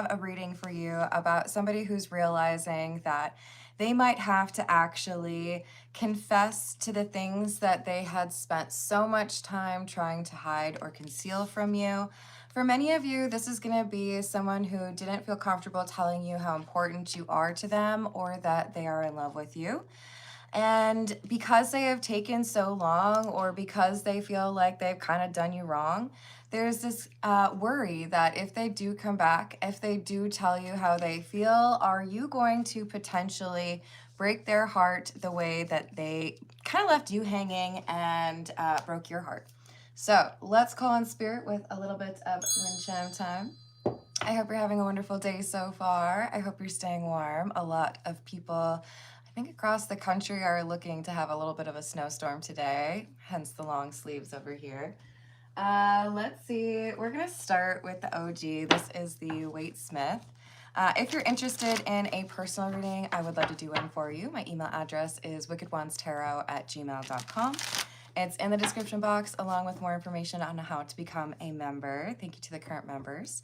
A reading for you about somebody who's realizing that they might have to actually confess to the things that they had spent so much time trying to hide or conceal from you. For many of you, this is going to be someone who didn't feel comfortable telling you how important you are to them or that they are in love with you. And because they have taken so long, or because they feel like they've kind of done you wrong, there's this worry that if they do come back, if they do tell you how they feel, are you going to potentially break their heart the way that they kind of left you hanging and broke your heart? So let's call on spirit with a little bit of wind chime time. I hope you're having a wonderful day so far. I hope you're staying warm. A lot of people, I think across the country, are looking to have a little bit of a snowstorm today, hence the long sleeves over here. Let's see. We're going to start with the OG. This is the Waite Smith. If you're interested in a personal reading, I would love to do one for you. My email address is wickedonestarot@gmail.com. It's in the description box, along with more information on how to become a member. Thank you to the current members.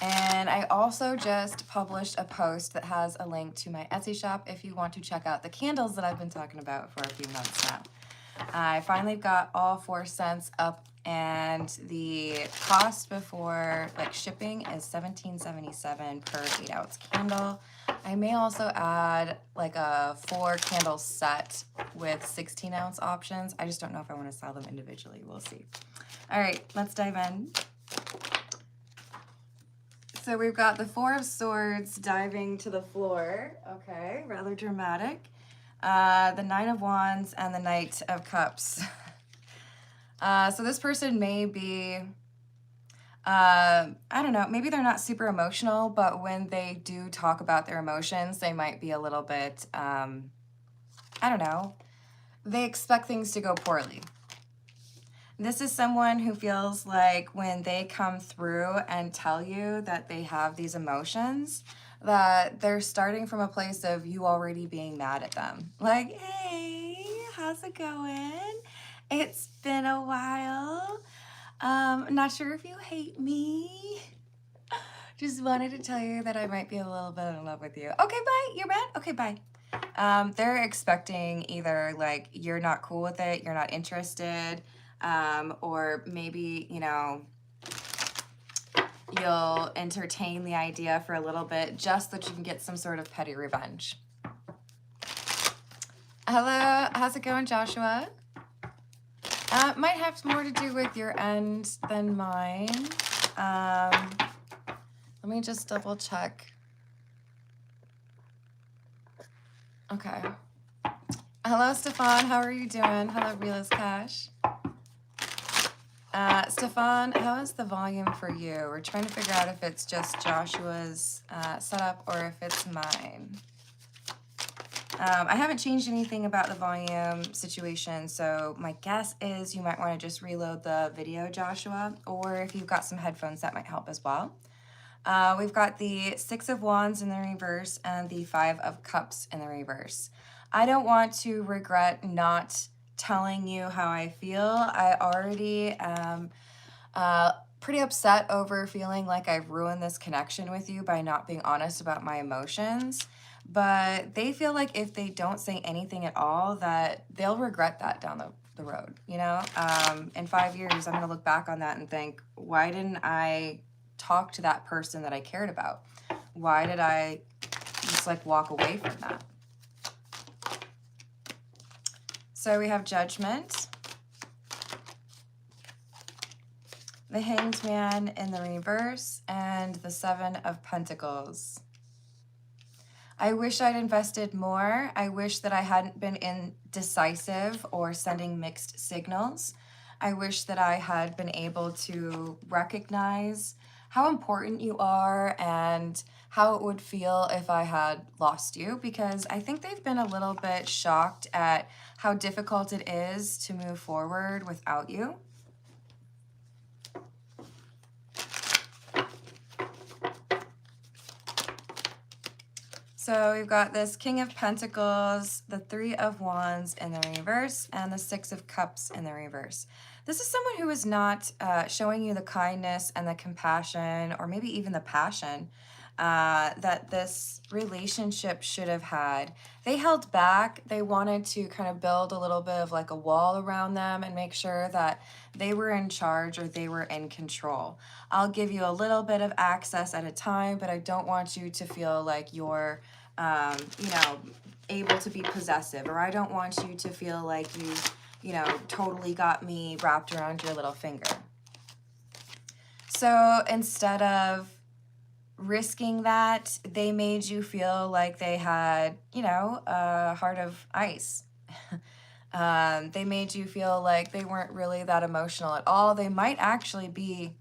And I also just published a post that has a link to my Etsy shop if you want to check out the candles that I've been talking about for a few months now. I finally got all 4 cents up, and the cost before shipping is $17.77 per 8-ounce candle. I may also add like a 4 candle set with 16-ounce options. I just don't know if I want to sell them individually. We'll see. All right, let's dive in. So we've got the 4 of Swords diving to the floor. Okay, rather dramatic. The 9 of Wands and the Knight of Cups. So this person may be, I don't know, maybe they're not super emotional, but when they do talk about their emotions, they might be a little bit, I don't know, they expect things to go poorly. This is someone who feels like when they come through and tell you that they have these emotions, that they're starting from a place of you already being mad at them. Like, hey, how's it going? It's been a while. I'm not sure if you hate me. Just wanted to tell you that I might be a little bit in love with you. Okay, bye. You're mad? Okay, bye. They're expecting either like you're not cool with it, you're not interested, or maybe, you know, you'll entertain the idea for a little bit just so that you can get some sort of petty revenge. Hello, how's it going, Joshua? Might have more to do with your end than mine. Let me just double check. Okay. Hello, Stefan. How are you doing? Hello, Real Cash. Stefan, how is the volume for you? We're trying to figure out if it's just Joshua's setup or if it's mine. I haven't changed anything about the volume situation, so my guess is you might want to just reload the video, Joshua, or if you've got some headphones, that might help as well. We've got the 6 of Wands in the reverse and the 5 of Cups in the reverse. I don't want to regret not telling you how I feel. I already am pretty upset over feeling like I've ruined this connection with you by not being honest about my emotions. But they feel like if they don't say anything at all, that they'll regret that down the road, you know? In 5 years, I'm going to look back on that and think, why didn't I talk to that person that I cared about? Why did I just like walk away from that? So we have Judgment, the Hanged Man in the reverse, and the 7 of Pentacles. I wish I'd invested more. I wish that I hadn't been indecisive or sending mixed signals. I wish that I had been able to recognize how important you are and how it would feel if I had lost you, because I think they've been a little bit shocked at how difficult it is to move forward without you. So we've got this King of Pentacles, the 3 of Wands in the reverse, and the 6 of Cups in the reverse. This is someone who is not showing you the kindness and the compassion, or maybe even the passion, that this relationship should have had. They held back. They wanted to kind of build a little bit of like a wall around them and make sure that they were in charge or they were in control. I'll give you a little bit of access at a time, but I don't want you to feel like you're, you know, able to be possessive, or I don't want you to feel like you know, totally got me wrapped around your little finger. So instead of risking that, they made you feel like they had, you know, a heart of ice. They made you feel like they weren't really that emotional at all. They might actually be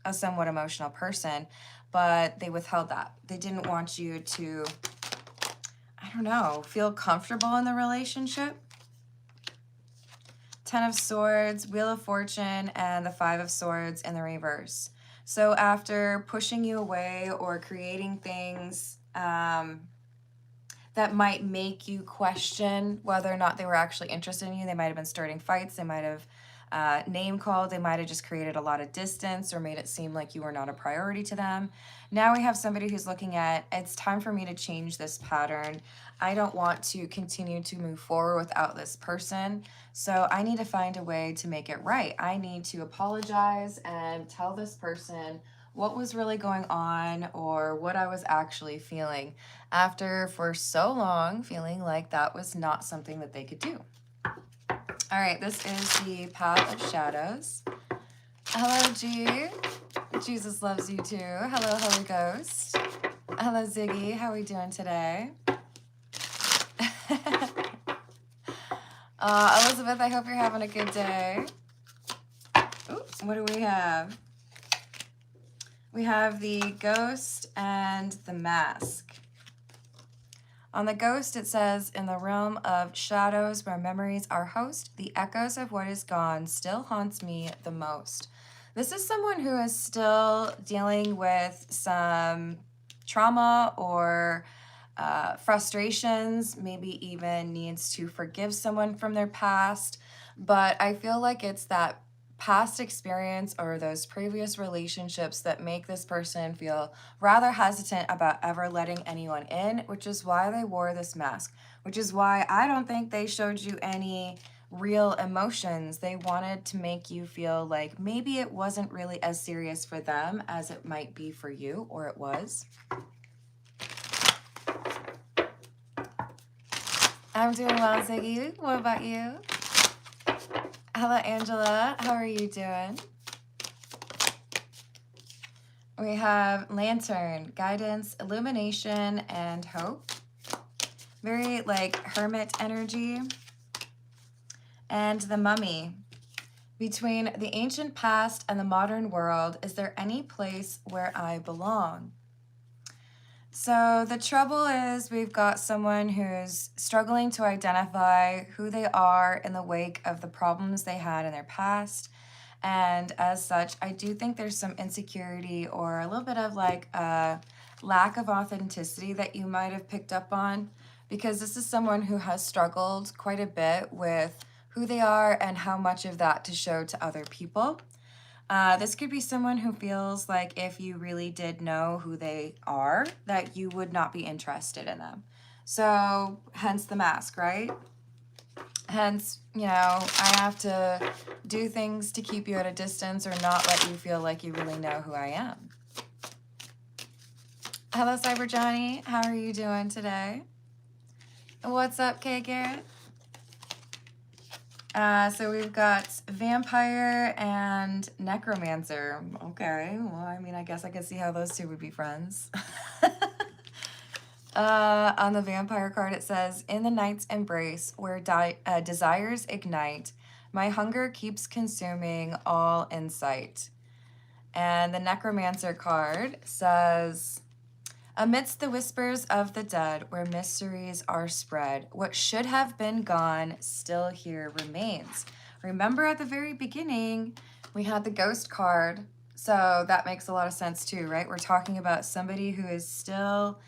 a somewhat emotional person, but they withheld that. They didn't want you to, I don't know, feel comfortable in the relationship. Ten of Swords, Wheel of Fortune, and the Five of Swords in the reverse. So after pushing you away or creating things that might make you question whether or not they were actually interested in you, they might have been starting fights, they might have name called, they might have just created a lot of distance or made it seem like you were not a priority to them. Now we have somebody who's looking at, it's time for me to change this pattern. I don't want to continue to move forward without this person. So I need to find a way to make it right. I need to apologize and tell this person what was really going on or what I was actually feeling after for so long feeling like that was not something that they could do. All right, this is the Path of Shadows. Hello, G. Jesus loves you too. Hello, Holy Ghost. Hello, Ziggy. How are we doing today? Elizabeth, I hope you're having a good day. Ooh, what do we have? We have the Ghost and the Mask. On the Ghost, it says, in the realm of shadows where memories are host, the echoes of what is gone still haunts me the most. This is someone who is still dealing with some trauma or frustrations, maybe even needs to forgive someone from their past. But I feel like it's that past experience or those previous relationships that make this person feel rather hesitant about ever letting anyone in, which is why they wore this mask, which is why I don't think they showed you any real emotions. They wanted to make you feel like maybe it wasn't really as serious for them as it might be for you, or it was. I'm doing well, Ziggy. What about you? Hello, Angela. How are you doing? We have Lantern, guidance, illumination, and hope. Very like hermit energy. And the Mummy. Between the ancient past and the modern world, is there any place where I belong? So the trouble is we've got someone who's struggling to identify who they are in the wake of the problems they had in their past. And as such, I do think there's some insecurity or a little bit of like a lack of authenticity that you might have picked up on, because this is someone who has struggled quite a bit with who they are and how much of that to show to other people. This could be someone who feels like if you really did know who they are, that you would not be interested in them. So hence the mask, right? Hence, you know, I have to do things to keep you at a distance or not let you feel like you really know who I am. Hello, Cyber Johnny. How are you doing today? What's up, Kay Garrett? So we've got Vampire and Necromancer. Okay, well, I mean, I guess I could see how those two would be friends. On the Vampire card, it says, in the night's embrace, where desires ignite, my hunger keeps consuming all in sight. And the Necromancer card says, amidst the whispers of the dead, where mysteries are spread, what should have been gone still here remains. Remember at the very beginning, we had the Ghost card, so that makes a lot of sense too, right? We're talking about somebody who is still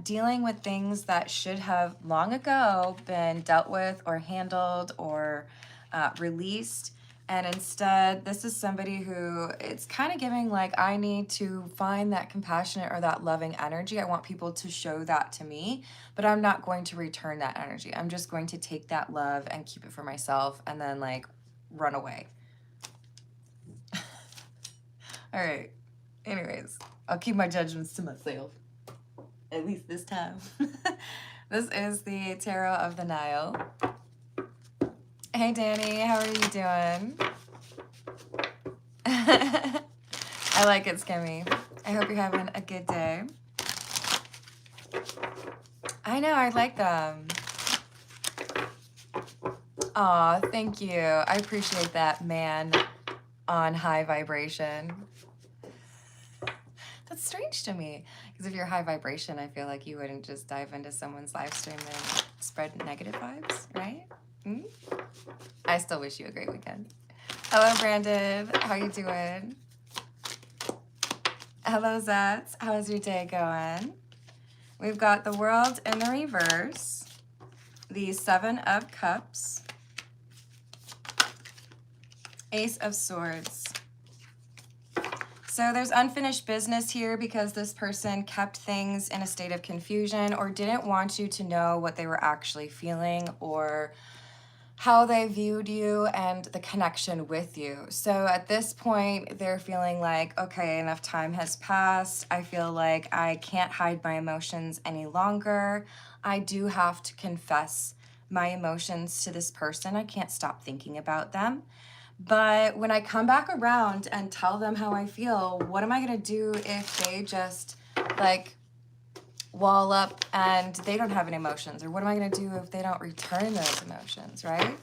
dealing with things that should have long ago been dealt with or handled or released, And instead, this is somebody who it's kind of giving like, I need to find that compassionate or that loving energy. I want people to show that to me, but I'm not going to return that energy. I'm just going to take that love and keep it for myself and then like run away. All right. Anyways, I'll keep my judgments to myself. At least this time. This is the Tarot of the Nile. Hey, Danny. How are you doing? I like it, Skimmy. I hope you're having a good day. I know. I like them. Aw, thank you. I appreciate that, man on high vibration. That's strange to me, because if you're high vibration, I feel like you wouldn't just dive into someone's live stream and spread negative vibes, right? Mm? I still wish you a great weekend. Hello, Brandon. How you doing? Hello, Zats. How's your day going? We've got the World in the reverse, the Seven of Cups, Ace of Swords. So there's unfinished business here because this person kept things in a state of confusion or didn't want you to know what they were actually feeling or how they viewed you and the connection with you. So at this point, they're feeling like, okay, enough time has passed. I feel like I can't hide my emotions any longer. I do have to confess my emotions to this person. I can't stop thinking about them. But when I come back around and tell them how I feel, what am I gonna do if they just like wall up and they don't have any emotions? Or what am I gonna do if they don't return those emotions, right?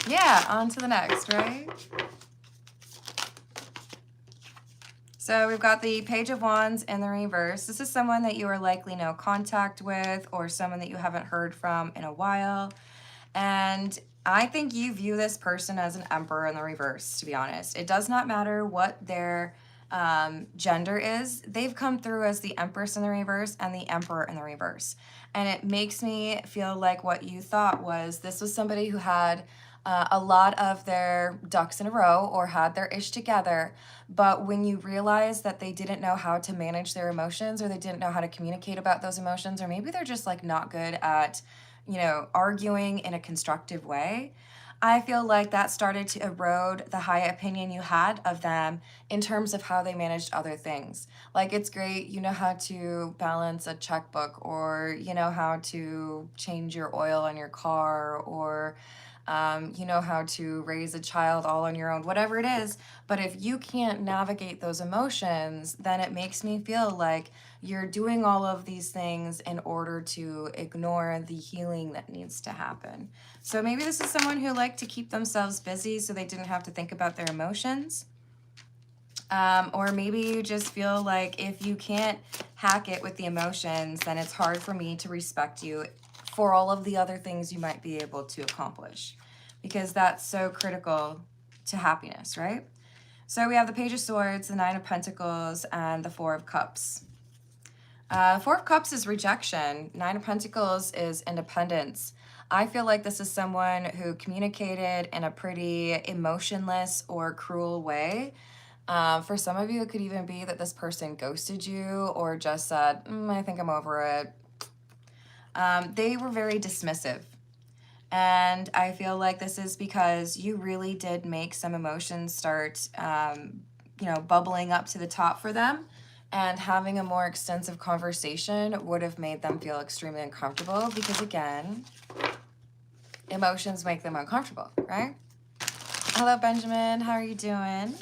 Yeah, on to the next, right? So we've got the Page of Wands in the reverse. This is someone that you are likely no contact with or someone that you haven't heard from in a while. And I think you view this person as an Emperor in the reverse, to be honest. It does not matter what their gender is. They've come through as the Empress in the reverse and the Emperor in the reverse. And it makes me feel like what you thought was this was somebody who had a lot of their ducks in a row or had their ish together. But when you realize that they didn't know how to manage their emotions or they didn't know how to communicate about those emotions, or maybe they're just like not good at, you know, arguing in a constructive way, I feel like that started to erode the high opinion you had of them in terms of how they managed other things. Like, it's great, you know how to balance a checkbook, or you know how to change your oil on your car, or you know how to raise a child all on your own, whatever it is. But if you can't navigate those emotions, then it makes me feel like you're doing all of these things in order to ignore the healing that needs to happen. So maybe this is someone who liked to keep themselves busy so they didn't have to think about their emotions. Or maybe you just feel like if you can't hack it with the emotions, then it's hard for me to respect you for all of the other things you might be able to accomplish, because that's so critical to happiness, right? So we have the Page of Swords, the Nine of Pentacles, and the Four of Cups. Four of Cups is rejection. Nine of Pentacles is independence. I feel like this is someone who communicated in a pretty emotionless or cruel way. For some of you, it could even be that this person ghosted you or just said, I think I'm over it. They were very dismissive. And I feel like this is because you really did make some emotions start, bubbling up to the top for them. And having a more extensive conversation would have made them feel extremely uncomfortable because, again, emotions make them uncomfortable, right? Hello, Benjamin. How are you doing?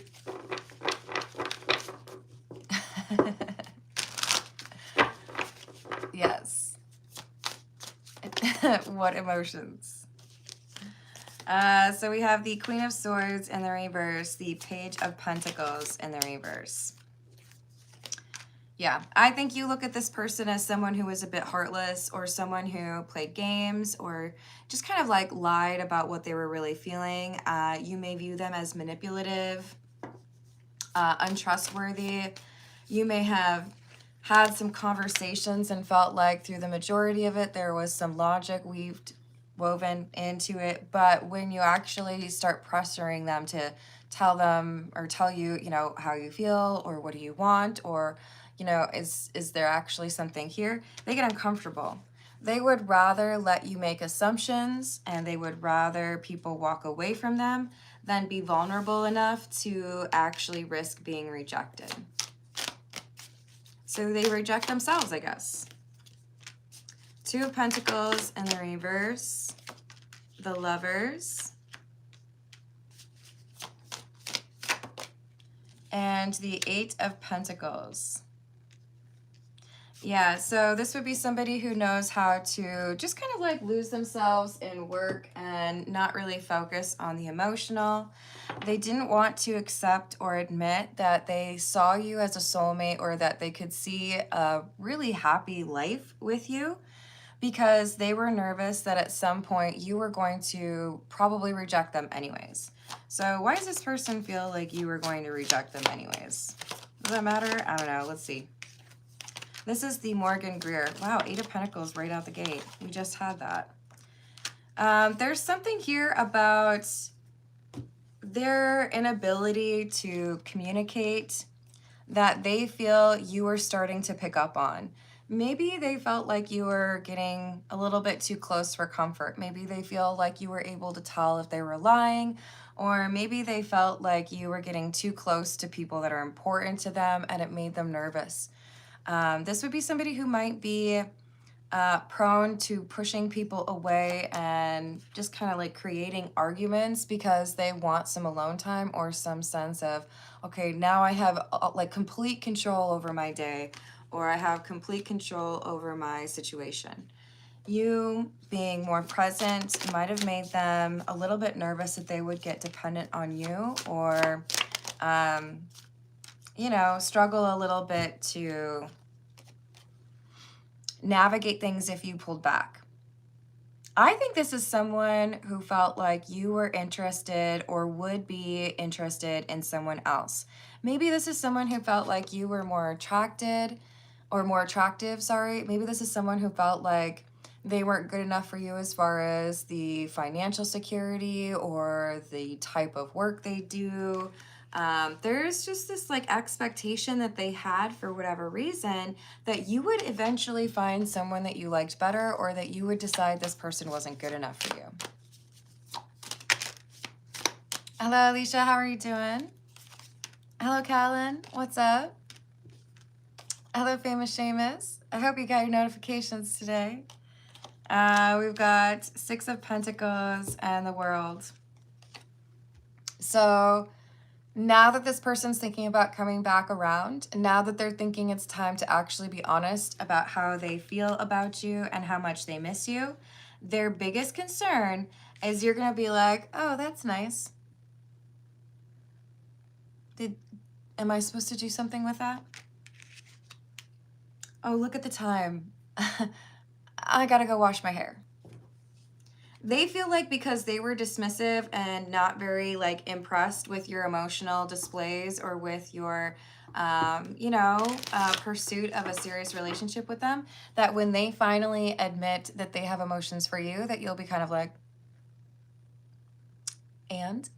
Yes. What emotions? So we have the Queen of Swords in the reverse, the Page of Pentacles in the reverse. Yeah, I think you look at this person as someone who was a bit heartless, or someone who played games, or just kind of like lied about what they were really feeling. You may view them as manipulative, untrustworthy. You may have had some conversations and felt like through the majority of it, there was some logic woven into it. But when you actually start pressuring them to tell them or tell you, you know, how you feel or what do you want, or, you know, is there actually something here? They get uncomfortable. They would rather let you make assumptions, and they would rather people walk away from them than be vulnerable enough to actually risk being rejected. So they reject themselves, I guess. Two of Pentacles in the reverse, the Lovers, and the Eight of Pentacles. Yeah, so this would be somebody who knows how to just kind of like lose themselves in work and not really focus on the emotional. They didn't want to accept or admit that they saw you as a soulmate, or that they could see a really happy life with you, because they were nervous that at some point you were going to probably reject them anyways. So why does this person feel like you were going to reject them anyways? Does that matter? I don't know. Let's see. This is the Morgan Greer. Wow, Eight of Pentacles right out the gate. We just had that. There's something here about their inability to communicate that they feel you are starting to pick up on. Maybe they felt like you were getting a little bit too close for comfort. Maybe they feel like you were able to tell if they were lying, or maybe they felt like you were getting too close to people that are important to them and it made them nervous. This would be somebody who might be prone to pushing people away and just kind of like creating arguments because they want some alone time or some sense of, okay, now I have like complete control over my day, or I have complete control over my situation. You being more present might have made them a little bit nervous that they would get dependent on you, or you know, struggle a little bit to navigate things if you pulled back. I think this is someone who felt like you were interested or would be interested in someone else. Maybe this is someone who felt like you were more attracted or more attractive, sorry. Maybe this is someone who felt like they weren't good enough for you as far as the financial security or the type of work they do. There's just this like expectation that they had for whatever reason that you would eventually find someone that you liked better, or that you would decide this person wasn't good enough for you. Hello, Alicia. How are you doing? Hello, Callan. What's up? Hello, Famous Seamus. I hope you got your notifications today. We've got Six of Pentacles and the World. So now that this person's thinking about coming back around, now that they're thinking it's time to actually be honest about how they feel about you and how much they miss you, their biggest concern is you're going to be like, oh, that's nice. Am I supposed to do something with that? Oh, look at the time. I got to go wash my hair. They feel like because they were dismissive and not very like impressed with your emotional displays or with your, pursuit of a serious relationship with them, that when they finally admit that they have emotions for you, that you'll be kind of like, and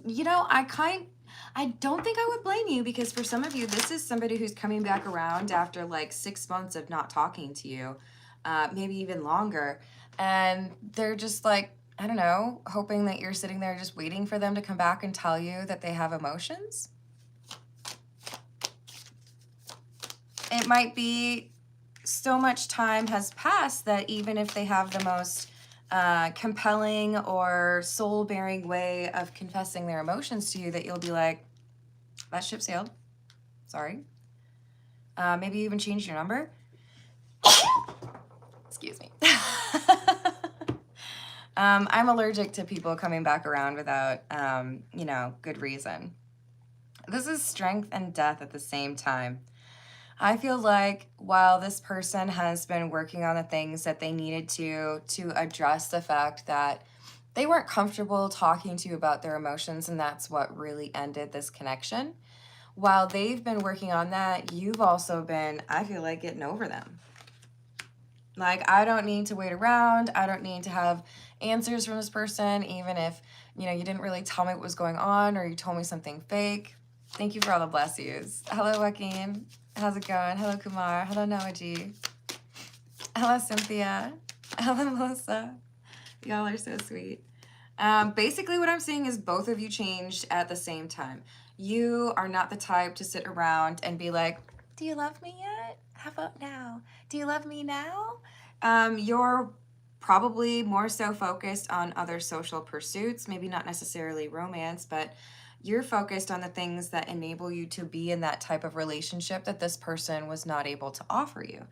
you know, I don't think I would blame you, because for some of you, this is somebody who's coming back around after like 6 months of not talking to you, maybe even longer. And they're just like, I don't know, hoping that you're sitting there just waiting for them to come back and tell you that they have emotions. It might be so much time has passed that even if they have the most compelling or soul-bearing way of confessing their emotions to you, that you'll be like, that ship sailed. Sorry. Maybe you even change your number. Excuse me. I'm allergic to people coming back around without, good reason. This is strength and death at the same time. I feel like while this person has been working on the things that they needed to address the fact that they weren't comfortable talking to you about their emotions, and that's what really ended this connection. while they've been working on that, you've also been, I feel like, getting over them. Like, I don't need to wait around. I don't need to have answers from this person, even if, you know, you didn't really tell me what was going on or you told me something fake. Thank you for all the bless yous. Hello, Joaquin. How's it going? Hello, Kumar. Hello, Noaji. Hello, Cynthia. Hello, Melissa. Y'all are so sweet. Basically, what I'm seeing is both of you changed at the same time. You are not the type to sit around and be like, do you love me yet? How about now? Do you love me now? You're probably more so focused on other social pursuits, maybe not necessarily romance, but you're focused on the things that enable you to be in that type of relationship that this person was not able to offer you.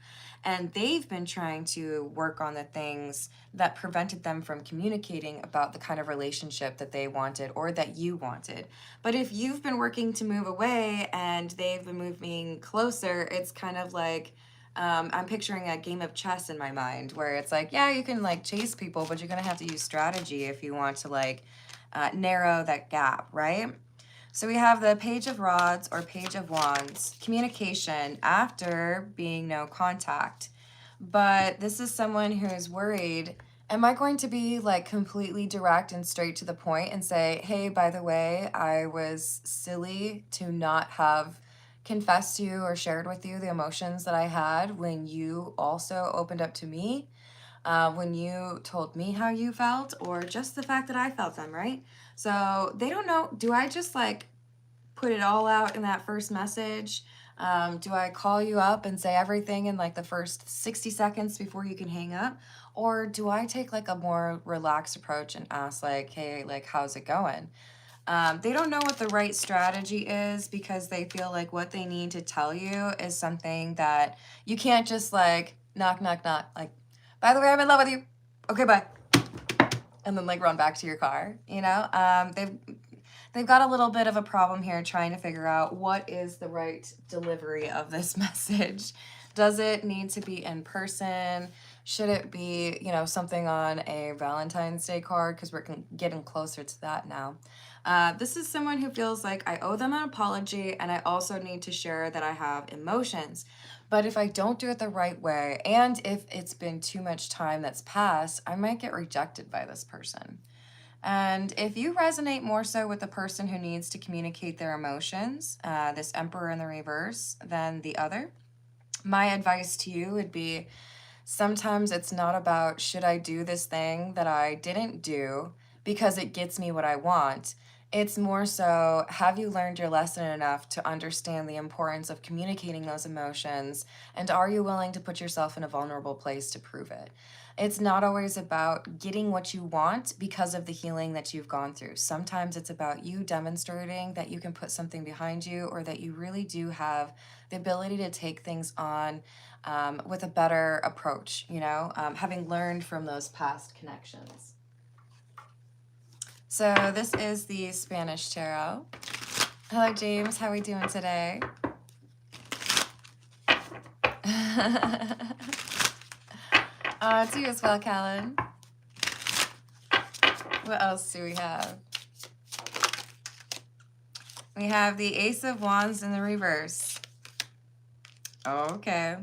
And they've been trying to work on the things that prevented them from communicating about the kind of relationship that they wanted or that you wanted. But if you've been working to move away and they've been moving closer, it's kind of like, I'm picturing a game of chess in my mind where it's like, yeah, you can like chase people, but you're gonna have to use strategy if you want to like narrow that gap, right? So we have the Page of Rods or Page of Wands, communication after being no contact. But this is someone who is worried, am I going to be like completely direct and straight to the point and say, hey, by the way, I was silly to not have confessed to you or shared with you the emotions that I had when you also opened up to me, when you told me how you felt, or just the fact that I felt them, right? So they don't know, do I just like put it all out in that first message? Do I call you up and say everything in like the first 60 seconds before you can hang up? Or do I take like a more relaxed approach and ask like, hey, like, how's it going? They don't know what the right strategy is because they feel like what they need to tell you is something that you can't just like knock, knock, knock. Like, by the way, I'm in love with you. Okay, bye. And then like run back to your car, you know? They've got a little bit of a problem here trying to figure out what is the right delivery of this message. Does it need to be in person? Should it be, you know, something on a Valentine's Day card? Because we're getting closer to that now. This is someone who feels like I owe them an apology and I also need to share that I have emotions. But if I don't do it the right way, and if it's been too much time that's passed, I might get rejected by this person. And if you resonate more so with the person who needs to communicate their emotions, this Emperor in the reverse, than the other, my advice to you would be sometimes it's not about should I do this thing that I didn't do because it gets me what I want. It's more so, have you learned your lesson enough to understand the importance of communicating those emotions? And are you willing to put yourself in a vulnerable place to prove it? It's not always about getting what you want because of the healing that you've gone through. Sometimes it's about you demonstrating that you can put something behind you or that you really do have the ability to take things on with a better approach, you know, having learned from those past connections. So this is the Spanish Tarot. Hello, James. How are we doing today? To you as well, Callan. What else do we have? We have the Ace of Wands in the reverse. Okay.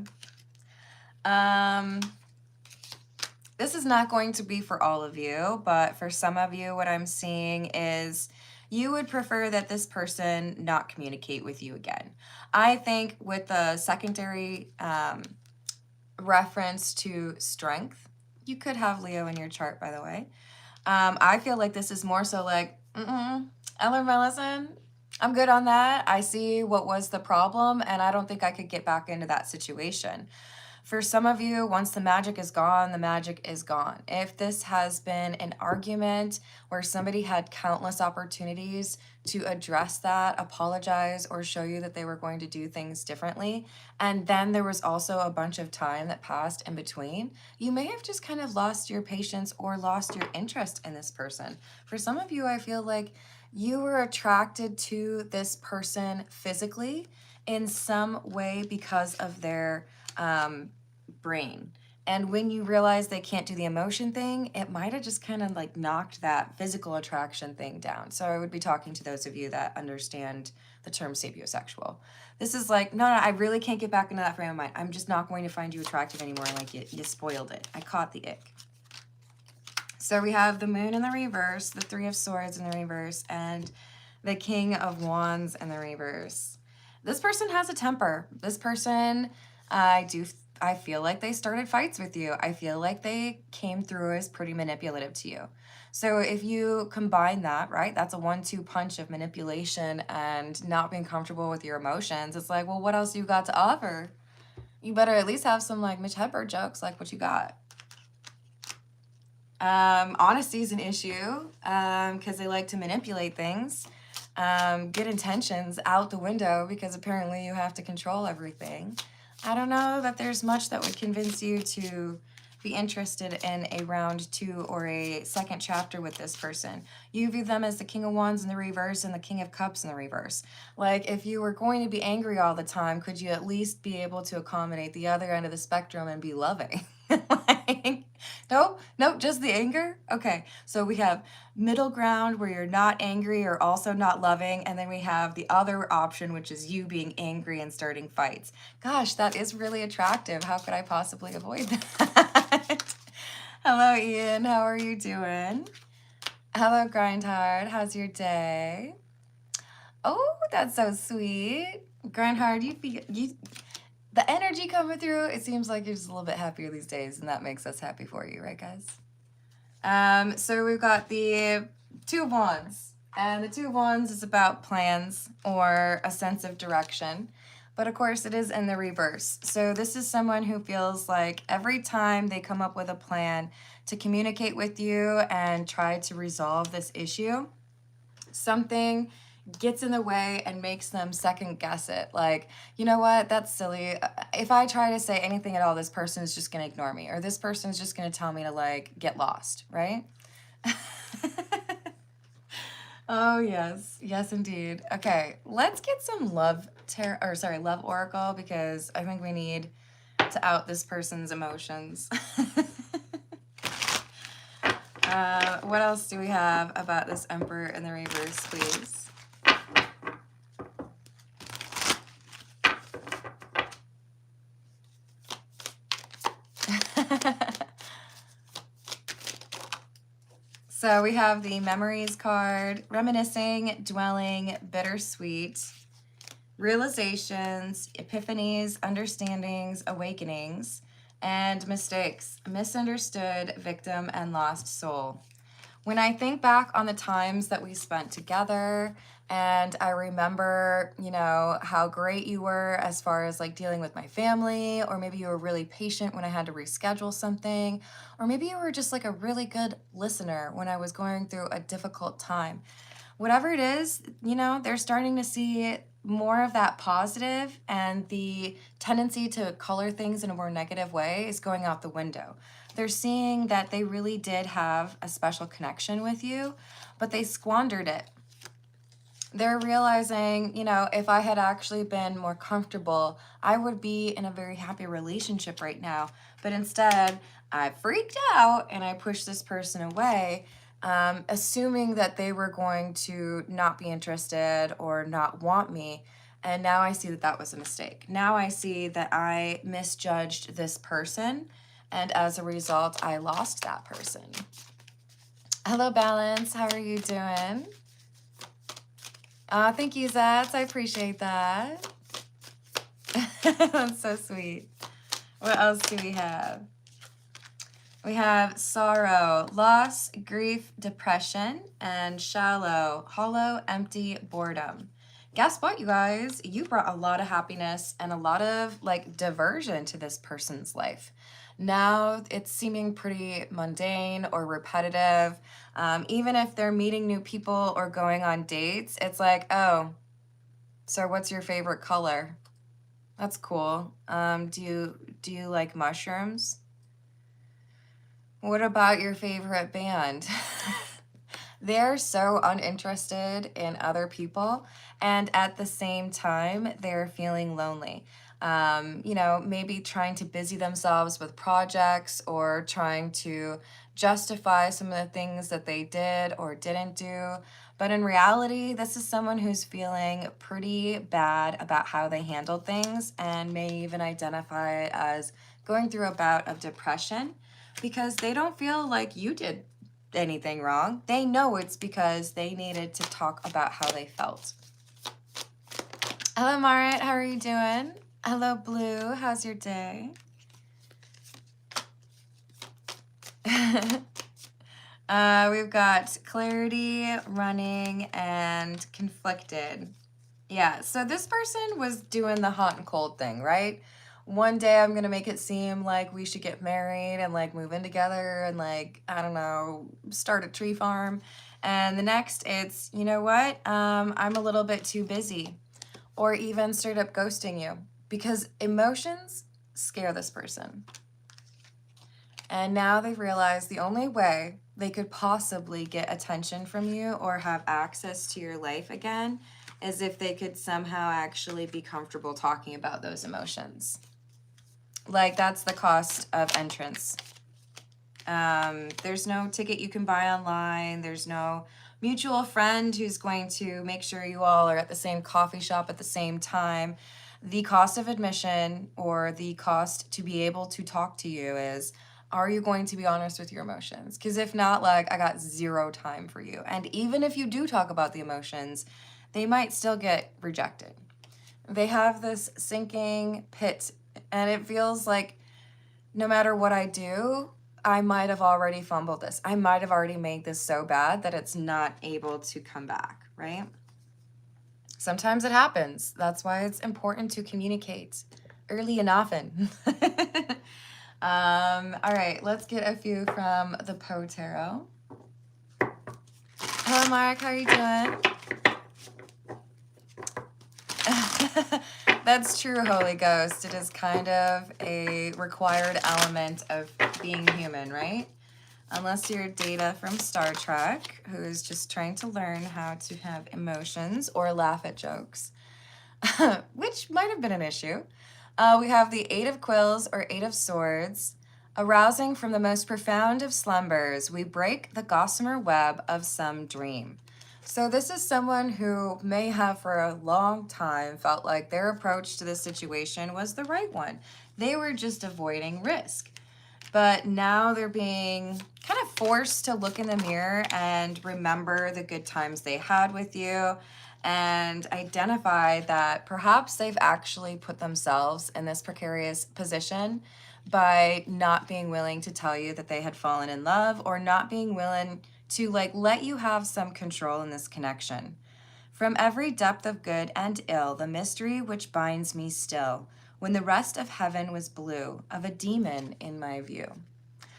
This is not going to be for all of you, but for some of you, what I'm seeing is you would prefer that this person not communicate with you again. I think with the secondary reference to strength, you could have Leo in your chart, by the way. I feel like this is more so like, I learned my lesson. I'm good on that. I see what was the problem, and I don't think I could get back into that situation. For some of you, once the magic is gone, the magic is gone. If this has been an argument where somebody had countless opportunities to address that, apologize, or show you that they were going to do things differently, and then there was also a bunch of time that passed in between, you may have just kind of lost your patience or lost your interest in this person. For some of you, I feel like you were attracted to this person physically in some way because of their brain. And when you realize they can't do the emotion thing, it might have just kind of like knocked that physical attraction thing down. So I would be talking to those of you that understand the term sapiosexual. This is like, no, I really can't get back into that frame of mind. I'm just not going to find you attractive anymore. Like you spoiled it. I caught the ick. So we have the moon in the reverse, the 3 of swords in the reverse, and the king of wands in the reverse. This person has a temper. This person, I feel like they started fights with you. I feel like they came through as pretty manipulative to you. So if you combine that, right, that's a 1-2 punch of manipulation and not being comfortable with your emotions. It's like, well, what else you got to offer? You better at least have some like Mitch Hedberg jokes like what you got. Honesty is an issue because they like to manipulate things. Good intentions out the window because apparently you have to control everything. I don't know that there's much that would convince you to be interested in a round 2 or a second chapter with this person. You view them as the King of Wands in the reverse and the King of Cups in the reverse. Like, if you were going to be angry all the time, could you at least be able to accommodate the other end of the spectrum and be loving? Like, nope, just the anger? Okay, so we have middle ground where you're not angry or also not loving, and then we have the other option, which is you being angry and starting fights. Gosh, that is really attractive. How could I possibly avoid that? Hello, Ian. How are you doing? Hello, Grindhard. How's your day? Oh, that's so sweet. Grindhard, the energy coming through, it seems like you're just a little bit happier these days, and that makes us happy for you, right, guys? So we've got the 2 of Wands, and the 2 of Wands is about plans or a sense of direction. But of course, it is in the reverse. So this is someone who feels like every time they come up with a plan to communicate with you and try to resolve this issue, something gets in the way and makes them second guess it. Like, you know what? That's silly. If I try to say anything at all, this person is just going to ignore me, or this person is just going to tell me to like get lost, right? Oh, yes. Yes, indeed. Okay, let's get some love oracle, because I think we need to out this person's emotions. What else do we have about this Emperor in the reverse, please? So we have the Memories card, reminiscing, dwelling, bittersweet, realizations, epiphanies, understandings, awakenings, and mistakes, misunderstood, victim, and lost soul. When I think back on the times that we spent together, and I remember, you know, how great you were as far as like dealing with my family, or maybe you were really patient when I had to reschedule something, or maybe you were just like a really good listener when I was going through a difficult time. Whatever it is, you know, they're starting to see more of that positive, and the tendency to color things in a more negative way is going out the window. They're seeing that they really did have a special connection with you, but they squandered it. They're realizing, you know, if I had actually been more comfortable, I would be in a very happy relationship right now. But instead, I freaked out and I pushed this person away, assuming that they were going to not be interested or not want me. And now I see that that was a mistake. Now I see that I misjudged this person, and as a result, I lost that person. Hello, Balance. How are you doing? Thank you, Zats. I appreciate that. That's so sweet. What else do we have? We have sorrow, loss, grief, depression, and shallow, hollow, empty, boredom. Guess what, you guys? You brought a lot of happiness and a lot of like diversion to this person's life. Now it's seeming pretty mundane or repetitive. Even if they're meeting new people or going on dates, it's like, oh, so what's your favorite color? That's cool. Do you like mushrooms? What about your favorite band? They're so uninterested in other people, and at the same time, they're feeling lonely. You know, maybe trying to busy themselves with projects or trying to justify some of the things that they did or didn't do. But in reality, this is someone who's feeling pretty bad about how they handled things and may even identify it as going through a bout of depression because they don't feel like you did anything wrong. They know it's because they needed to talk about how they felt. Hello, Marit. How are you doing? Hello, Blue. How's your day? We've got clarity, running, and conflicted. Yeah, so this person was doing the hot and cold thing, right? One day I'm gonna make it seem like we should get married and like move in together and like, I don't know, start a tree farm. And the next it's, you know what? I'm a little bit too busy. Or even straight up ghosting you because emotions scare this person. And now they've realized the only way they could possibly get attention from you or have access to your life again is if they could somehow actually be comfortable talking about those emotions. Like, that's the cost of entrance. There's no ticket you can buy online. There's no mutual friend who's going to make sure you all are at the same coffee shop at the same time. The cost of admission or the cost to be able to talk to you is, are you going to be honest with your emotions? Because if not, like, I got zero time for you. And even if you do talk about the emotions, they might still get rejected. They have this sinking pit, and it feels like no matter what I do, I might have already fumbled this. I might have already made this so bad that it's not able to come back, right? Sometimes it happens. That's why it's important to communicate early and often. All right, let's get a few from the Poe Tarot. Hello, Mark. How are you doing? That's true, Holy Ghost. It is kind of a required element of being human, right? Unless you're Data from Star Trek, who is just trying to learn how to have emotions or laugh at jokes, which might have been an issue. We have the Eight of Quills or Eight of Swords. Arousing from the most profound of slumbers, we break the gossamer web of some dream. So this is someone who may have for a long time felt like their approach to this situation was the right one. They were just avoiding risk. But now they're being kind of forced to look in the mirror and remember the good times they had with you and identify that perhaps they've actually put themselves in this precarious position by not being willing to tell you that they had fallen in love or not being willing to like let you have some control in this connection. From every depth of good and ill, the mystery which binds me still, when the rest of heaven was blue, of a demon in my view.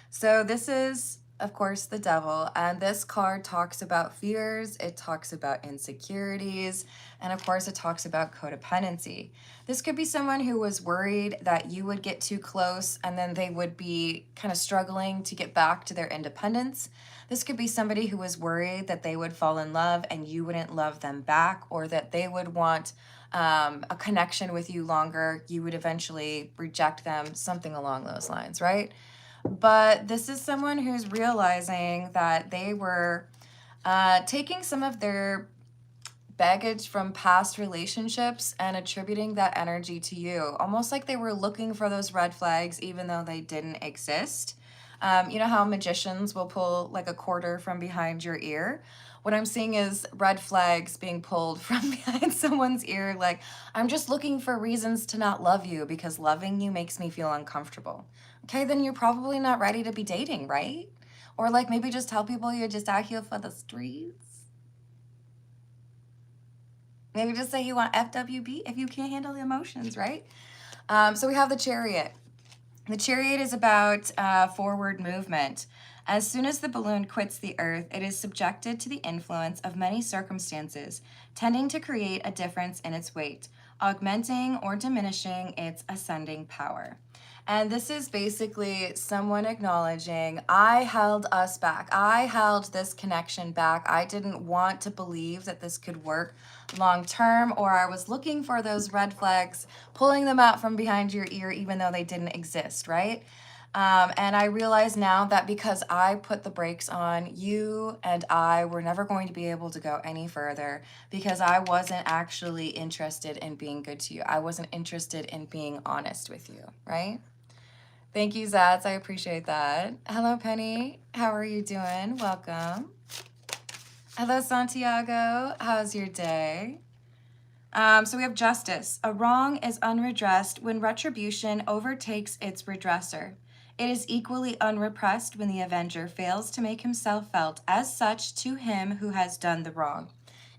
So this is, of course, the devil, and this card talks about fears, it talks about insecurities, and of course it talks about codependency. This could be someone who was worried that you would get too close and then they would be kind of struggling to get back to their independence. This could be somebody who was worried that they would fall in love and you wouldn't love them back, or that they would want a connection with you longer, you would eventually reject them, something along those lines, right? But this is someone who's realizing that they were taking some of their baggage from past relationships and attributing that energy to you, almost like they were looking for those red flags even though they didn't exist. You know how magicians will pull like a quarter from behind your ear? What I'm seeing is red flags being pulled from behind someone's ear. Like, I'm just looking for reasons to not love you because loving you makes me feel uncomfortable. Okay, then you're probably not ready to be dating, right? Or like maybe just tell people you're just out here for the streets. Maybe just say you want FWB if you can't handle the emotions, right? So we have the Chariot. The Chariot is about forward movement. As soon as the balloon quits the Earth, it is subjected to the influence of many circumstances, tending to create a difference in its weight, augmenting or diminishing its ascending power. And this is basically someone acknowledging, I held us back. I held this connection back. I didn't want to believe that this could work long term, or I was looking for those red flags, pulling them out from behind your ear, even though they didn't exist, right? And I realize now that because I put the brakes on, you and I were never going to be able to go any further because I wasn't actually interested in being good to you. I wasn't interested in being honest with you, right? Thank you, Zats. I appreciate that. Hello, Penny. How are you doing? Welcome. Hello, Santiago. How's your day? So we have justice. A wrong is unredressed when retribution overtakes its redresser. It is equally unrepressed when the avenger fails to make himself felt as such to him who has done the wrong.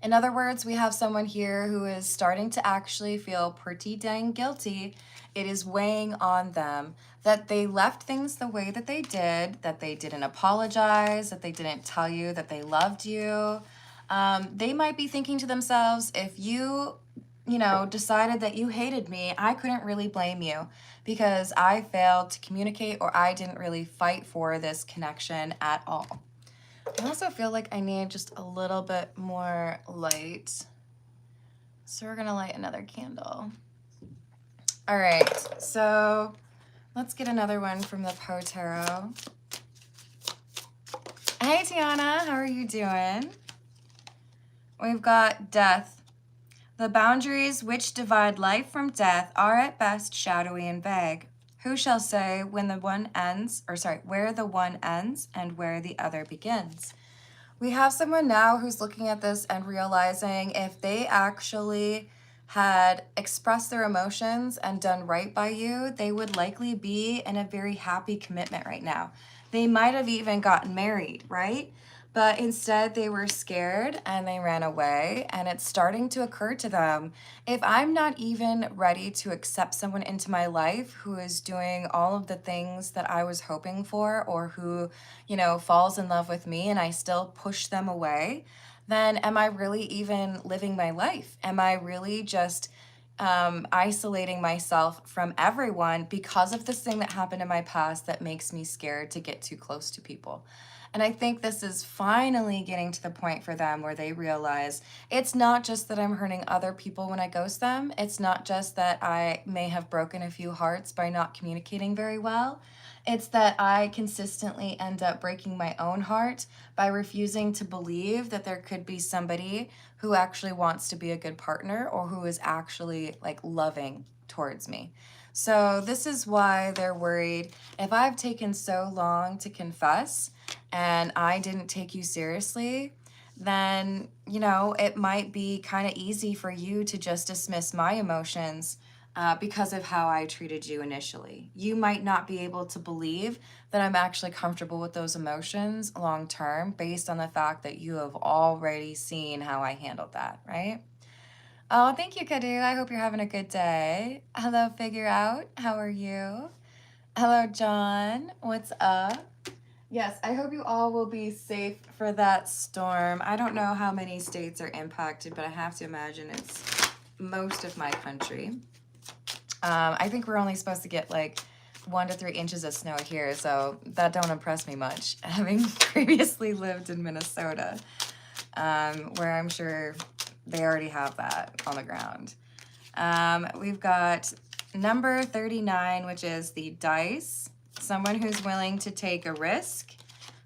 In other words, we have someone here who is starting to actually feel pretty dang guilty. It is weighing on them that they left things the way that they didn't apologize, that they didn't tell you that they loved you. They might be thinking to themselves, if you decided that you hated me, I couldn't really blame you because I failed to communicate or I didn't really fight for this connection at all. I also feel like I need just a little bit more light. So we're gonna light another candle. All right, so let's get another one from the Poe Tarot. Hey Tiana, how are you doing? We've got death. The boundaries which divide life from death are at best shadowy and vague. Who shall say when the one ends, where the one ends and where the other begins? We have someone now who's looking at this and realizing if they actually had expressed their emotions and done right by you, they would likely be in a very happy commitment right now. They might have even gotten married, right? But instead they were scared and they ran away, and it's starting to occur to them, if I'm not even ready to accept someone into my life who is doing all of the things that I was hoping for, or who, falls in love with me and I still push them away, then am I really even living my life? Am I really just isolating myself from everyone because of this thing that happened in my past that makes me scared to get too close to people? And I think this is finally getting to the point for them where they realize it's not just that I'm hurting other people when I ghost them. It's not just that I may have broken a few hearts by not communicating very well. It's that I consistently end up breaking my own heart by refusing to believe that there could be somebody who actually wants to be a good partner or who is actually loving towards me. So this is why they're worried. If I've taken so long to confess and I didn't take you seriously, then, it might be kind of easy for you to just dismiss my emotions because of how I treated you initially. You might not be able to believe that I'm actually comfortable with those emotions long term based on the fact that you have already seen how I handled that, right? Oh, thank you, Kadu. I hope you're having a good day. Hello, Figure Out. How are you? Hello, John. What's up? Yes, I hope you all will be safe for that storm. I don't know how many states are impacted, but I have to imagine it's most of my country. I think we're only supposed to get 1 to 3 inches of snow here, so that don't impress me much, having previously lived in Minnesota, where I'm sure they already have that on the ground. We've got number 39, which is the dice. Someone who's willing to take a risk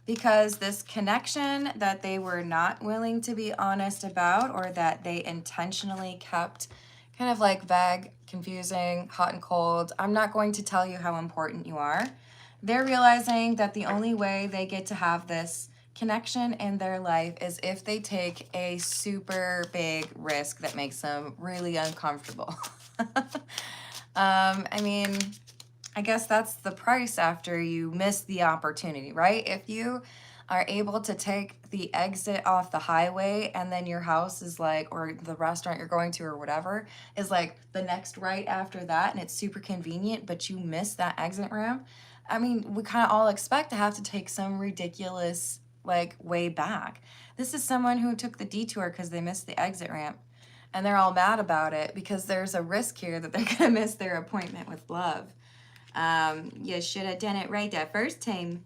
because this connection that they were not willing to be honest about, or that they intentionally kept kind of vague, confusing, hot and cold. I'm not going to tell you how important you are. They're realizing that the only way they get to have this connection in their life is if they take a super big risk that makes them really uncomfortable. I guess that's the price after you miss the opportunity, right? If you are able to take the exit off the highway and then your house is or the restaurant you're going to or whatever is the next right after that and it's super convenient, but you miss that exit ramp, I mean, we kind of all expect to have to take some ridiculous, like, way back. This is someone who took the detour because they missed the exit ramp. And they're all mad about it because there's a risk here that they're going to miss their appointment with love. You should have done it right that first time.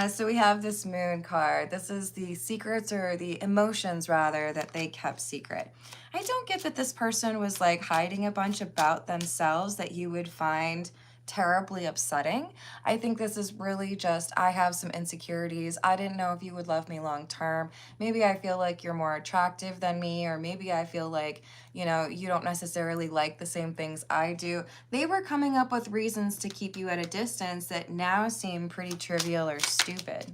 So we have this moon card. This is the secrets, or the emotions rather, that they kept secret. I don't get that this person was like hiding a bunch about themselves that you would find terribly upsetting. I think this is really just, I have some insecurities. I didn't know if you would love me long term. Maybe I feel like you're more attractive than me, or maybe I feel like, you know, you don't necessarily like the same things I do. They were coming up with reasons to keep you at a distance that now seem pretty trivial or stupid.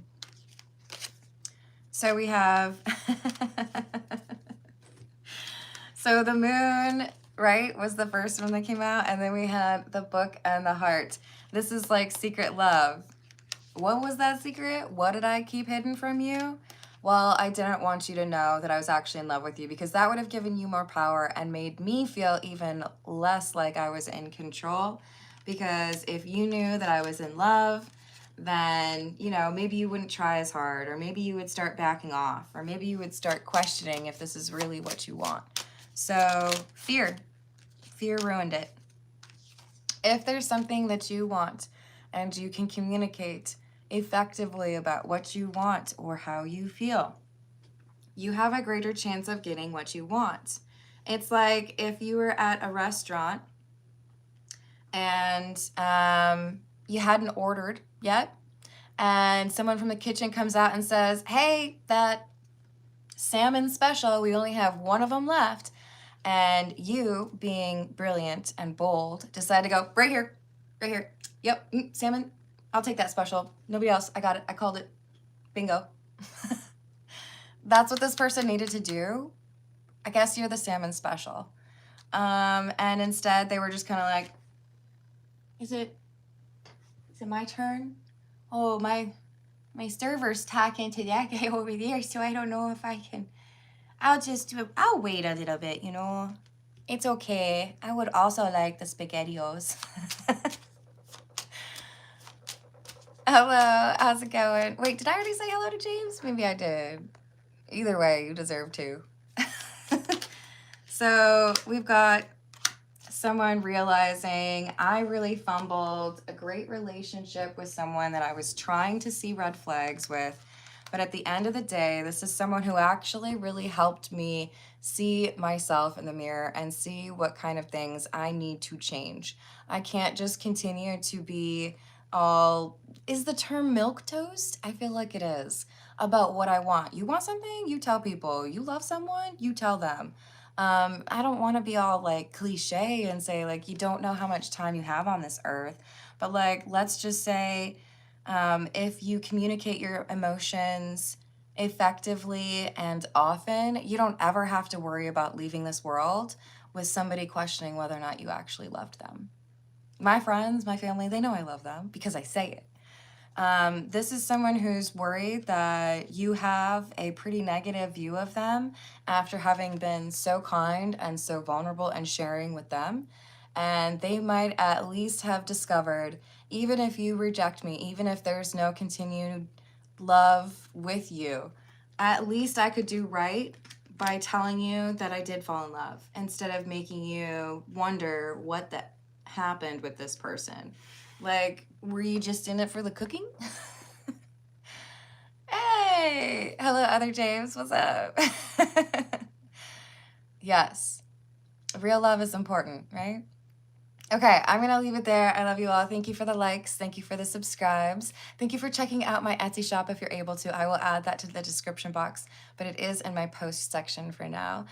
So we have so the moon, right, was the first one that came out, and then we had the book and the heart. This is like secret love. What was that secret? What did I keep hidden from you? Well, I didn't want you to know that I was actually in love with you, because that would have given you more power and made me feel even less like I was in control. Because if you knew that I was in love, then, you know, maybe you wouldn't try as hard, or maybe you would start backing off, or maybe you would start questioning if this is really what you want. So fear ruined it. If there's something that you want and you can communicate effectively about what you want or how you feel, you have a greater chance of getting what you want. It's like if you were at a restaurant and you hadn't ordered yet, and someone from the kitchen comes out and says, hey, that salmon special, we only have one of them left. And you, being brilliant and bold, decide to go, right here, right here. Yep, salmon, I'll take that special. Nobody else, I got it, I called it. Bingo. That's what this person needed to do. I guess you're the salmon special. And instead they were just kind of like, is it my turn? Oh, my server's talking to that guy over there, so I don't know if I can. I'll wait a little bit, you know. It's okay. I would also like the SpaghettiOs. Hello, how's it going? Wait, did I already say hello to James? Maybe I did. Either way, you deserve to. So we've got someone realizing I really fumbled a great relationship with someone that I was trying to see red flags with. But at the end of the day, this is someone who actually really helped me see myself in the mirror and see what kind of things I need to change. I can't just continue to be all, is the term milquetoast? I feel like it is, about what I want. You want something? You tell people. You love someone? You tell them. I don't want to be all like cliche and say like, you don't know how much time you have on this earth. But like, let's just say, if you communicate your emotions effectively and often, you don't ever have to worry about leaving this world with somebody questioning whether or not you actually loved them. My friends, my family, they know I love them because I say it. This is someone who's worried that you have a pretty negative view of them after having been so kind and so vulnerable and sharing with them. And they might at least have discovered, even if you reject me, even if there's no continued love with you, at least I could do right by telling you that I did fall in love, instead of making you wonder what that happened with this person. Like, were you just in it for the cooking? Hey, hello, other James, what's up? Yes, real love is important, right? Okay, I'm gonna leave it there. I love you all. Thank you for the likes. Thank you for the subscribes. Thank you for checking out my Etsy shop if you're able to. I will add that to the description box, but it is in my post section for now.